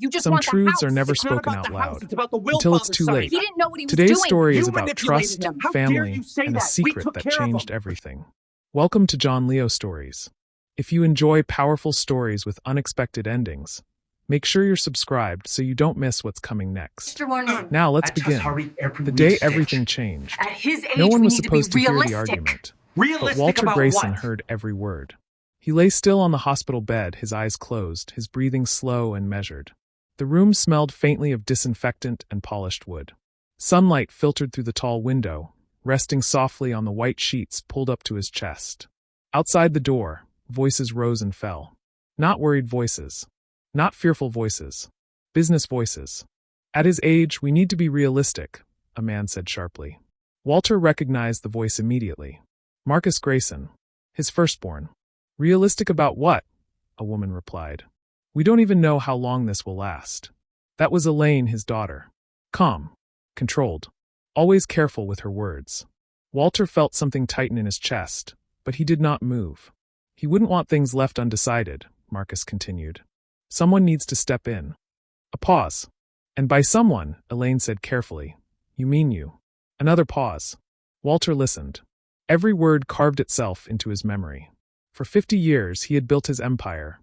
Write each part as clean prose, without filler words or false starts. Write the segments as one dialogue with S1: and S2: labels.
S1: You just
S2: Some
S1: want the
S2: truths
S1: house.
S2: are never
S3: It's not
S2: spoken
S3: about
S2: out
S3: the house,
S2: loud
S3: it's about the will
S2: until it's
S3: father
S2: too
S3: signed.
S2: late.
S1: He didn't know what he was
S2: Today's
S1: doing.
S2: story is
S3: You
S2: about
S3: manipulated
S2: trust,
S3: him. How dare
S2: family,
S3: you say
S2: and a
S3: that? We
S2: secret
S3: took
S2: that
S3: care of
S2: changed
S3: him.
S2: everything. Welcome to John Leo Stories. If you enjoy powerful stories with unexpected endings, make sure you're subscribed so you don't miss what's coming next.
S1: Mr. Warner,
S2: Now let's
S3: I just
S2: begin.
S3: hurry every
S2: The day
S3: week's
S2: everything
S3: pitch.
S2: changed.
S1: at his age,
S2: No one
S1: we
S2: was
S1: need to be
S2: supposed to hear the
S1: realistic.
S2: argument,
S3: Realistic
S2: but Walter
S3: about
S2: Grayson
S3: what?
S2: heard every word. He lay still on the hospital bed, his eyes closed, his breathing slow and measured. The room smelled faintly of disinfectant and polished wood. Sunlight filtered through the tall window, resting softly on the white sheets pulled up to his chest. Outside the door, voices rose and fell. Not worried voices. Not fearful voices. Business voices. At his age, we need to be realistic, a man said sharply. Walter recognized the voice immediately. Marcus Grayson, his firstborn. Realistic about what? A woman replied. We don't even know how long this will last. That was Elaine, his daughter. Calm. Controlled. Always careful with her words. Walter felt something tighten in his chest, but he did not move. He wouldn't want things left undecided, Marcus continued. Someone needs to step in. A pause. And by someone, Elaine said carefully. You mean you. Another pause. Walter listened. Every word carved itself into his memory. For 50 years, he had built his empire.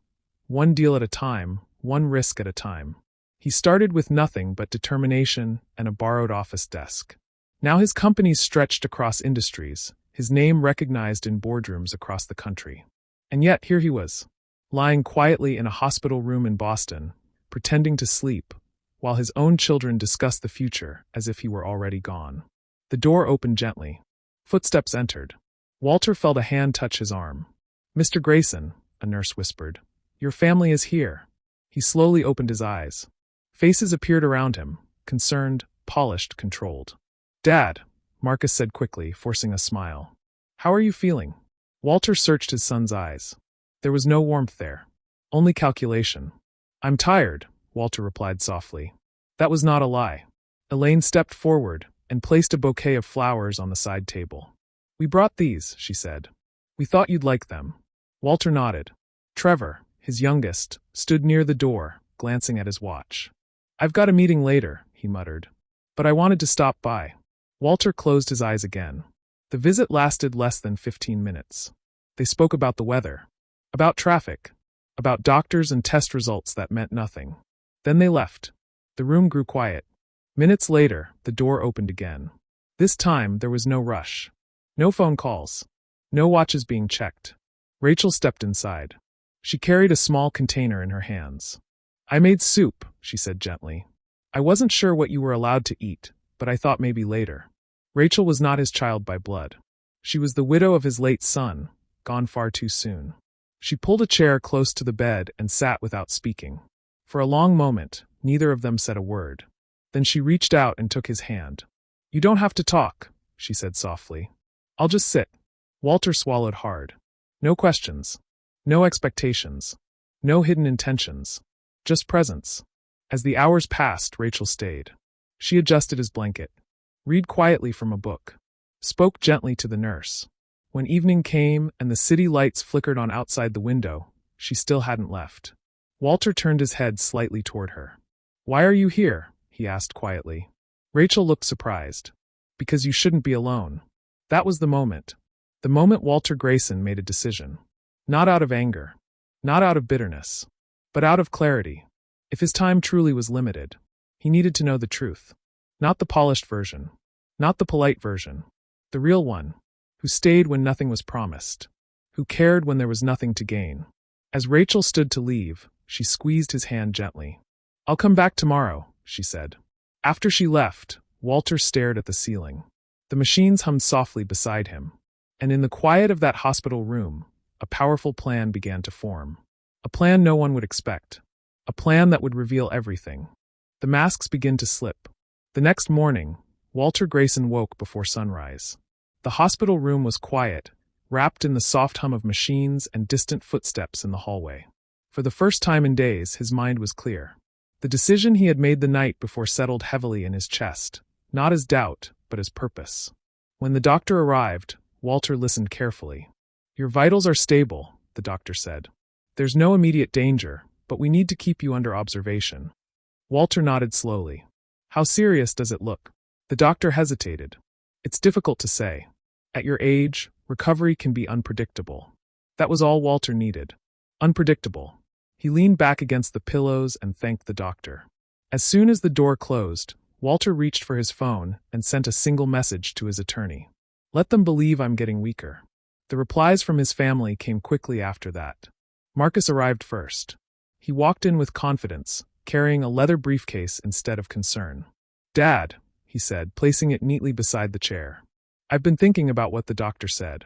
S2: One deal at a time, one risk at a time. He started with nothing but determination and a borrowed office desk. Now his companies stretched across industries, his name recognized in boardrooms across the country. And yet here he was, lying quietly in a hospital room in Boston, pretending to sleep, while his own children discussed the future as if he were already gone. The door opened gently. Footsteps entered. Walter felt a hand touch his arm. Mr. Grayson, a nurse whispered. Your family is here. He slowly opened his eyes. Faces appeared around him, concerned, polished, controlled. Dad, Marcus said quickly, forcing a smile. How are you feeling? Walter searched his son's eyes. There was no warmth there. Only calculation. I'm tired, Walter replied softly. That was not a lie. Elaine stepped forward and placed a bouquet of flowers on the side table. We brought these, she said. We thought you'd like them. Walter nodded. Trevor, his youngest, stood near the door, glancing at his watch. I've got a meeting later, he muttered. But I wanted to stop by. Walter closed his eyes again. The visit lasted less than 15 minutes. They spoke about the weather, about traffic, about doctors and test results that meant nothing. Then they left. The room grew quiet. Minutes later, the door opened again. This time, there was no rush. No phone calls. No watches being checked. Rachel stepped inside. She carried a small container in her hands. I made soup, she said gently. I wasn't sure what you were allowed to eat, but I thought maybe later. Rachel was not his child by blood. She was the widow of his late son, gone far too soon. She pulled a chair close to the bed and sat without speaking. For a long moment, neither of them said a word. Then she reached out and took his hand. You don't have to talk, she said softly. I'll just sit. Walter swallowed hard. No questions. No expectations. No hidden intentions. Just presence. As the hours passed, Rachel stayed. She adjusted his blanket. Read quietly from a book. Spoke gently to the nurse. When evening came and the city lights flickered on outside the window, she still hadn't left. Walter turned his head slightly toward her. Why are you here? He asked quietly. Rachel looked surprised. Because you shouldn't be alone. That was the moment. The moment Walter Grayson made a decision. Not out of anger. Not out of bitterness. But out of clarity. If his time truly was limited, he needed to know the truth. Not the polished version. Not the polite version. The real one. Who stayed when nothing was promised. Who cared when there was nothing to gain. As Rachel stood to leave, she squeezed his hand gently. I'll come back tomorrow, she said. After she left, Walter stared at the ceiling. The machines hummed softly beside him. And in the quiet of that hospital room, a powerful plan began to form. A plan no one would expect. A plan that would reveal everything. The masks began to slip. The next morning, Walter Grayson woke before sunrise. The hospital room was quiet, wrapped in the soft hum of machines and distant footsteps in the hallway. For the first time in days, his mind was clear. The decision he had made the night before settled heavily in his chest, not as doubt, but as purpose. When the doctor arrived, Walter listened carefully. Your vitals are stable, the doctor said. There's no immediate danger, but we need to keep you under observation. Walter nodded slowly. How serious does it look? The doctor hesitated. It's difficult to say. At your age, recovery can be unpredictable. That was all Walter needed. Unpredictable. He leaned back against the pillows and thanked the doctor. As soon as the door closed, Walter reached for his phone and sent a single message to his attorney. Let them believe I'm getting weaker. The replies from his family came quickly after that. Marcus arrived first. He walked in with confidence, carrying a leather briefcase instead of concern. Dad, he said, placing it neatly beside the chair. I've been thinking about what the doctor said.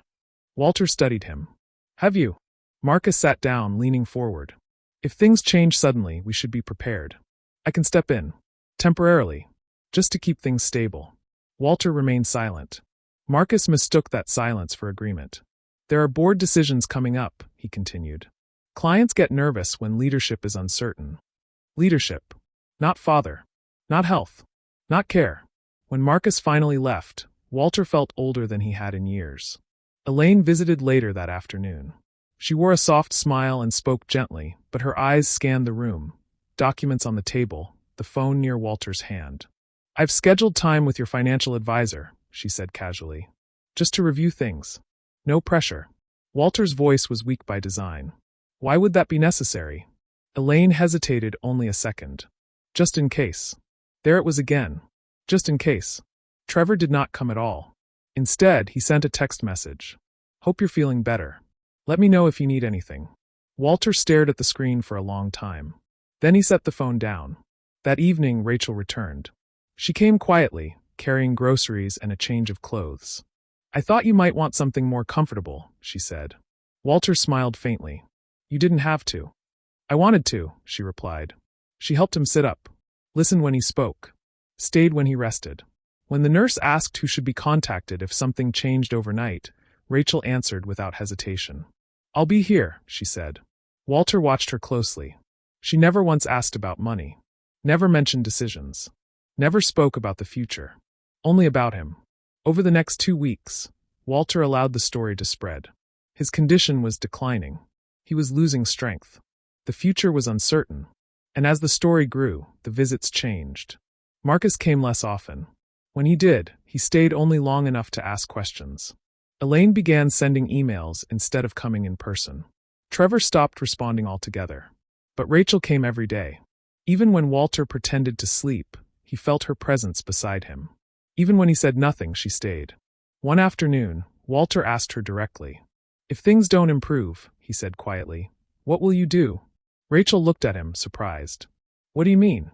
S2: Walter studied him. Have you? Marcus sat down, leaning forward. If things change suddenly, we should be prepared. I can step in. Temporarily. Just to keep things stable. Walter remained silent. Marcus mistook that silence for agreement. There are board decisions coming up, he continued. Clients get nervous when leadership is uncertain. Leadership. Not father. Not health. Not care. When Marcus finally left, Walter felt older than he had in years. Elaine visited later that afternoon. She wore a soft smile and spoke gently, but her eyes scanned the room, documents on the table, the phone near Walter's hand. I've scheduled time with your financial advisor, she said casually. Just to review things. No pressure. Walter's voice was weak by design. Why would that be necessary? Elaine hesitated only a second. Just in case. There it was again. Just in case. Trevor did not come at all. Instead, he sent a text message. Hope you're feeling better. Let me know if you need anything. Walter stared at the screen for a long time. Then he set the phone down. That evening, Rachel returned. She came quietly, carrying groceries and a change of clothes. I thought you might want something more comfortable, she said. Walter smiled faintly. You didn't have to. I wanted to, she replied. She helped him sit up. Listened when he spoke. Stayed when he rested. When the nurse asked who should be contacted if something changed overnight, Rachel answered without hesitation. I'll be here, she said. Walter watched her closely. She never once asked about money. Never mentioned decisions. Never spoke about the future. Only about him. Over the next 2 weeks, Walter allowed the story to spread. His condition was declining. He was losing strength. The future was uncertain. And as the story grew, the visits changed. Marcus came less often. When he did, he stayed only long enough to ask questions. Elaine began sending emails instead of coming in person. Trevor stopped responding altogether. But Rachel came every day. Even when Walter pretended to sleep, he felt her presence beside him. Even when he said nothing, she stayed. One afternoon, Walter asked her directly. If things don't improve, he said quietly, what will you do? Rachel looked at him, surprised. What do you mean?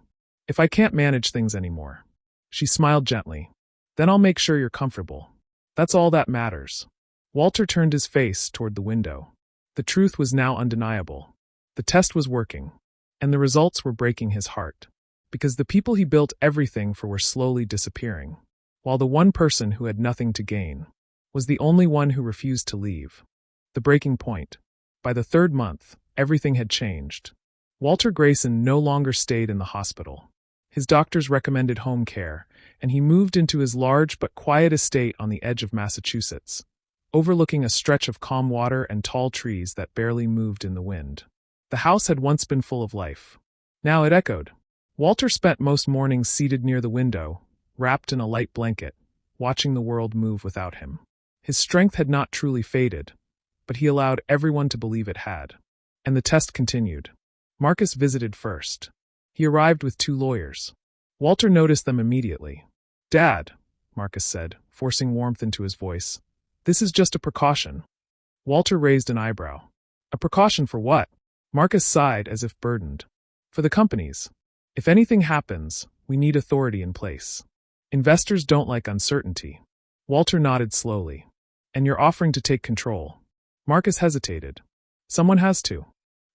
S2: If I can't manage things anymore. She smiled gently. Then I'll make sure you're comfortable. That's all that matters. Walter turned his face toward the window. The truth was now undeniable. The test was working. And the results were breaking his heart. Because the people he built everything for were slowly disappearing. While the one person who had nothing to gain was the only one who refused to leave. The breaking point. By the 3rd month, everything had changed. Walter Grayson no longer stayed in the hospital. His doctors recommended home care, and he moved into his large but quiet estate on the edge of Massachusetts, overlooking a stretch of calm water and tall trees that barely moved in the wind. The house had once been full of life. Now it echoed. Walter spent most mornings seated near the window, wrapped in a light blanket, watching the world move without him. His strength had not truly faded, but he allowed everyone to believe it had. And the test continued. Marcus visited first. He arrived with 2 lawyers. Walter noticed them immediately. Dad, Marcus said, forcing warmth into his voice. This is just a precaution. Walter raised an eyebrow. A precaution for what? Marcus sighed as if burdened. For the companies. If anything happens, we need authority in place. Investors don't like uncertainty. Walter nodded slowly. And you're offering to take control. Marcus hesitated. Someone has to.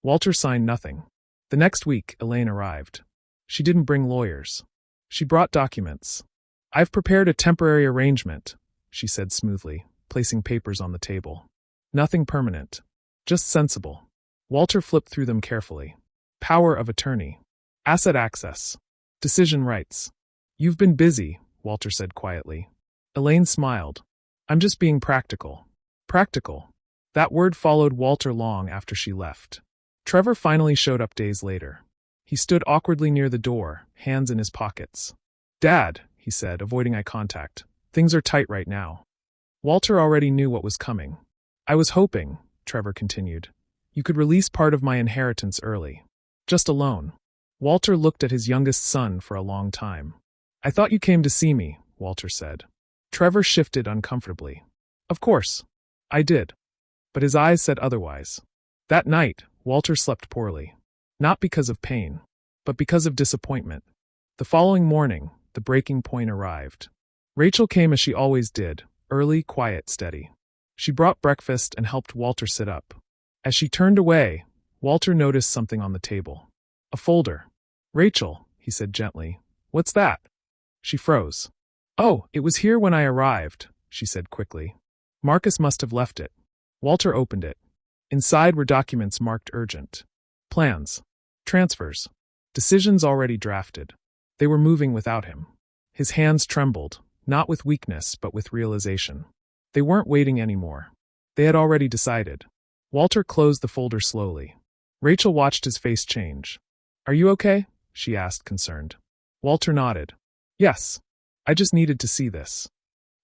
S2: Walter signed nothing. The next week, Elaine arrived. She didn't bring lawyers. She brought documents. I've prepared a temporary arrangement, she said smoothly, placing papers on the table. Nothing permanent. Just sensible. Walter flipped through them carefully. Power of attorney. Asset access. Decision rights. You've been busy, Walter said quietly. Elaine smiled. I'm just being practical. Practical. That word followed Walter long after she left. Trevor finally showed up days later. He stood awkwardly near the door, hands in his pockets. Dad, he said, avoiding eye contact. Things are tight right now. Walter already knew what was coming. I was hoping, Trevor continued, you could release part of my inheritance early. Just a loan. Walter looked at his youngest son for a long time. I thought you came to see me, Walter said. Trevor shifted uncomfortably. Of course. I did. But his eyes said otherwise. That night, Walter slept poorly. Not because of pain, but because of disappointment. The following morning, the breaking point arrived. Rachel came as she always did, early, quiet, steady. She brought breakfast and helped Walter sit up. As she turned away, Walter noticed something on the table. A folder. Rachel, he said gently, what's that? She froze. Oh, it was here when I arrived, she said quickly. Marcus must have left it. Walter opened it. Inside were documents marked urgent. Plans. Transfers. Decisions already drafted. They were moving without him. His hands trembled, not with weakness but with realization. They weren't waiting anymore. They had already decided. Walter closed the folder slowly. Rachel watched his face change. Are you okay? She asked, concerned. Walter nodded. Yes. I just needed to see this.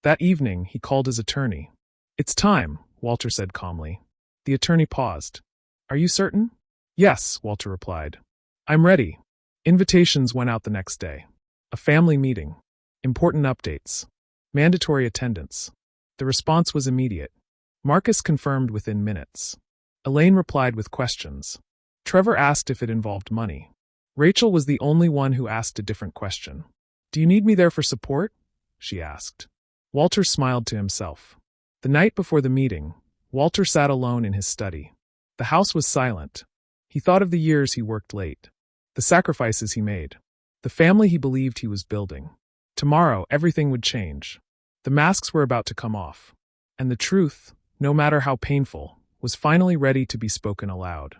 S2: That evening, he called his attorney. It's time, Walter said calmly. The attorney paused. Are you certain? Yes, Walter replied. I'm ready. Invitations went out the next day. A family meeting. Important updates. Mandatory attendance. The response was immediate. Marcus confirmed within minutes. Elaine replied with questions. Trevor asked if it involved money. Rachel was the only one who asked a different question. Do you need me there for support? She asked. Walter smiled to himself. The night before the meeting, Walter sat alone in his study. The house was silent. He thought of the years he worked late, the sacrifices he made, the family he believed he was building. Tomorrow, everything would change. The masks were about to come off, and the truth, no matter how painful, was finally ready to be spoken aloud.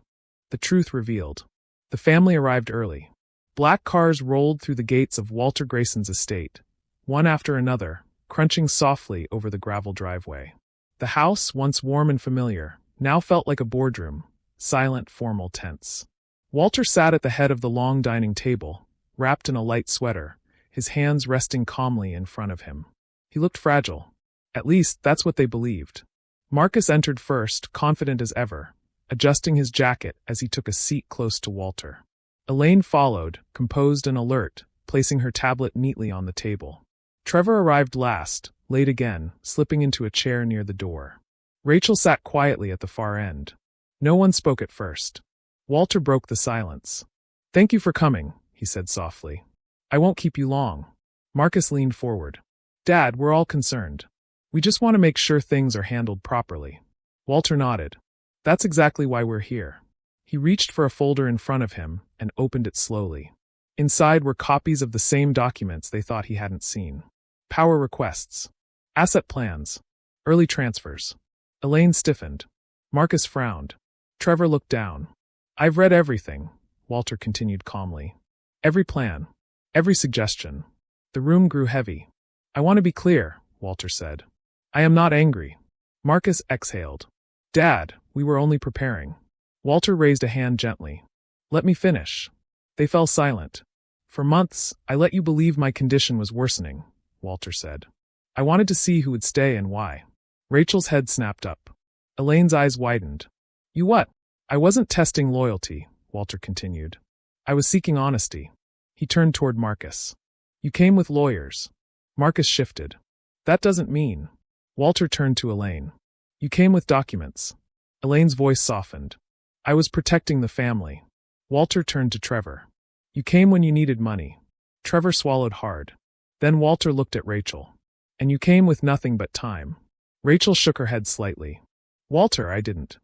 S2: The truth revealed. The family arrived early. Black cars rolled through the gates of Walter Grayson's estate, one after another, crunching softly over the gravel driveway. The house, once warm and familiar, now felt like a boardroom, silent, formal, tense. Walter sat at the head of the long dining table, wrapped in a light sweater, his hands resting calmly in front of him. He looked fragile. At least, that's what they believed. Marcus entered first, confident as ever, adjusting his jacket as he took a seat close to Walter. Elaine followed, composed and alert, placing her tablet neatly on the table. Trevor arrived last, late again, slipping into a chair near the door. Rachel sat quietly at the far end. No one spoke at first. Walter broke the silence. Thank you for coming, he said softly. I won't keep you long. Marcus leaned forward. Dad, we're all concerned. We just want to make sure things are handled properly. Walter nodded. That's exactly why we're here. He reached for a folder in front of him and opened it slowly. Inside were copies of the same documents they thought he hadn't seen. Power requests. Asset plans. Early transfers. Elaine stiffened. Marcus frowned. Trevor looked down. I've read everything, Walter continued calmly. Every plan. Every suggestion. The room grew heavy. I want to be clear, Walter said. I am not angry. Marcus exhaled. Dad, we were only preparing. Walter raised a hand gently. Let me finish. They fell silent. For months, I let you believe my condition was worsening, Walter said. I wanted to see who would stay and why. Rachel's head snapped up. Elaine's eyes widened. You what? I wasn't testing loyalty, Walter continued. I was seeking honesty. He turned toward Marcus. You came with lawyers. Marcus shifted. That doesn't mean. Walter turned to Elaine. You came with documents. Elaine's voice softened. I was protecting the family. Walter turned to Trevor. You came when you needed money. Trevor swallowed hard. Then Walter looked at Rachel. And you came with nothing but time. Rachel shook her head slightly. Walter, I didn't.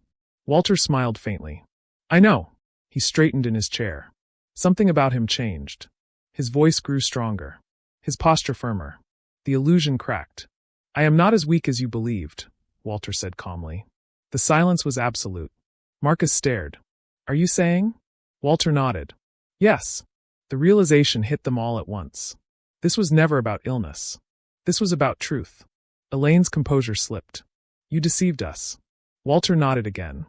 S2: Walter smiled faintly. I know. He straightened in his chair. Something about him changed. His voice grew stronger. His posture firmer. The illusion cracked. I am not as weak as you believed, Walter said calmly. The silence was absolute. Marcus stared. Are you saying? Walter nodded. Yes. The realization hit them all at once. This was never about illness. This was about truth. Elaine's composure slipped. You deceived us. Walter nodded again.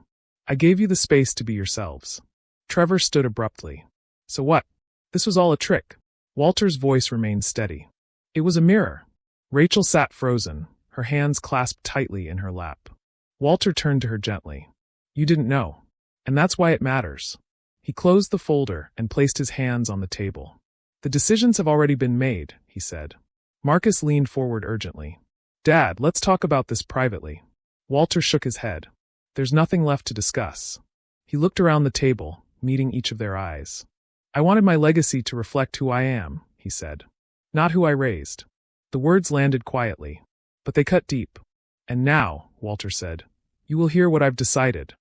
S2: I gave you the space to be yourselves. Trevor stood abruptly. So what? This was all a trick. Walter's voice remained steady. It was a mirror. Rachel sat frozen, her hands clasped tightly in her lap. Walter turned to her gently. You didn't know. And that's why it matters. He closed the folder and placed his hands on the table. The decisions have already been made, he said. Marcus leaned forward urgently. Dad, let's talk about this privately. Walter shook his head. There's nothing left to discuss. He looked around the table, meeting each of their eyes. I wanted my legacy to reflect who I am, he said. Not who I raised. The words landed quietly, but they cut deep. And now, Walter said, you will hear what I've decided.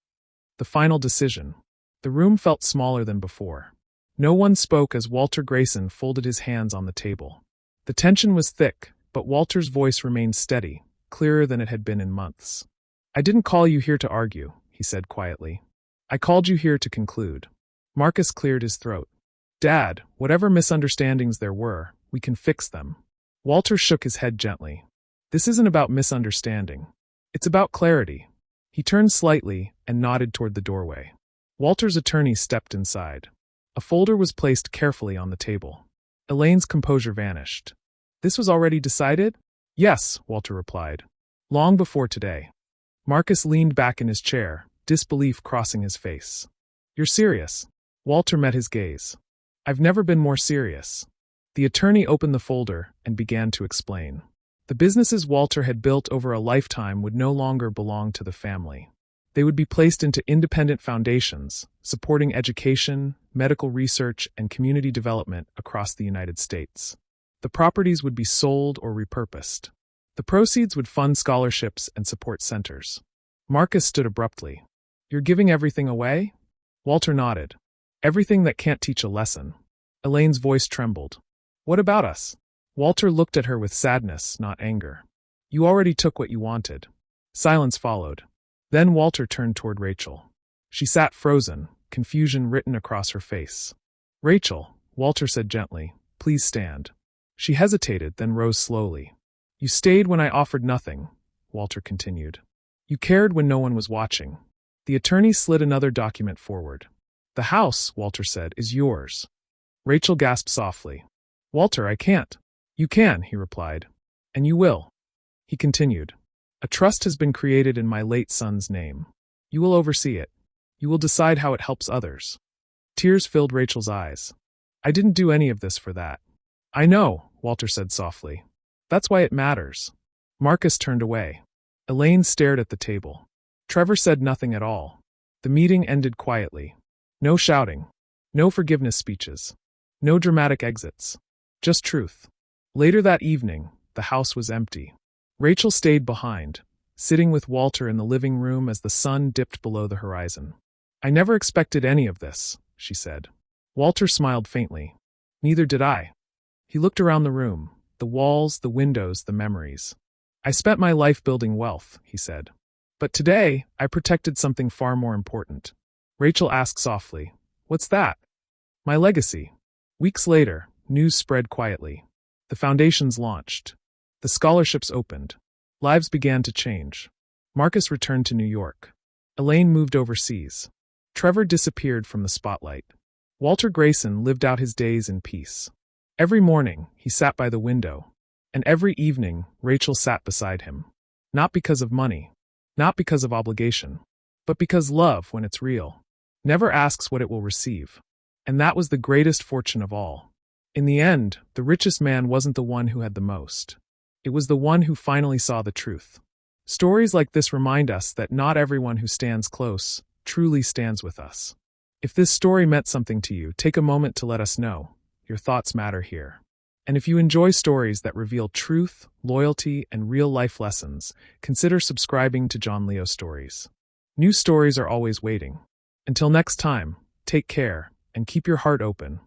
S2: The final decision. The room felt smaller than before. No one spoke as Walter Grayson folded his hands on the table. The tension was thick, but Walter's voice remained steady, clearer than it had been in months. I didn't call you here to argue, he said quietly. I called you here to conclude. Marcus cleared his throat. Dad, whatever misunderstandings there were, we can fix them. Walter shook his head gently. This isn't about misunderstanding. It's about clarity. He turned slightly and nodded toward the doorway. Walter's attorney stepped inside. A folder was placed carefully on the table. Elaine's composure vanished. This was already decided? Yes, Walter replied. Long before today. Marcus leaned back in his chair, disbelief crossing his face. You're serious? Walter met his gaze. I've never been more serious. The attorney opened the folder and began to explain. The businesses Walter had built over a lifetime would no longer belong to the family. They would be placed into independent foundations, supporting education, medical research, and community development across the United States. The properties would be sold or repurposed. The proceeds would fund scholarships and support centers. Marcus stood abruptly. You're giving everything away? Walter nodded. Everything that can't teach a lesson. Elaine's voice trembled. What about us? Walter looked at her with sadness, not anger. You already took what you wanted. Silence followed. Then Walter turned toward Rachel. She sat frozen, confusion written across her face. Rachel, Walter said gently, please stand. She hesitated, then rose slowly. You stayed when I offered nothing, Walter continued. You cared when no one was watching. The attorney slid another document forward. The house, Walter said, is yours. Rachel gasped softly. Walter, I can't. You can, he replied. And you will. He continued. A trust has been created in my late son's name. You will oversee it. You will decide how it helps others. Tears filled Rachel's eyes. I didn't do any of this for that. I know, Walter said softly. That's why it matters. Marcus turned away. Elaine stared at the table. Trevor said nothing at all. The meeting ended quietly. No shouting. No forgiveness speeches. No dramatic exits. Just truth. Later that evening, the house was empty. Rachel stayed behind, sitting with Walter in the living room as the sun dipped below the horizon. I never expected any of this, she said. Walter smiled faintly. Neither did I. He looked around the room, the walls, the windows, the memories. I spent my life building wealth, he said. But today, I protected something far more important. Rachel asked softly, What's that? My legacy. Weeks later, news spread quietly. The foundations launched. The scholarships opened. Lives began to change. Marcus returned to New York. Elaine moved overseas. Trevor disappeared from the spotlight. Walter Grayson lived out his days in peace. Every morning, he sat by the window. And every evening, Rachel sat beside him. Not because of money. Not because of obligation. But because love, when it's real, never asks what it will receive. And that was the greatest fortune of all. In the end, the richest man wasn't the one who had the most. It was the one who finally saw the truth. Stories like this remind us that not everyone who stands close truly stands with us. If this story meant something to you, take a moment to let us know. Your thoughts matter here. And if you enjoy stories that reveal truth, loyalty, and real-life lessons, consider subscribing to John Leo Stories. New stories are always waiting. Until next time, take care, and keep your heart open.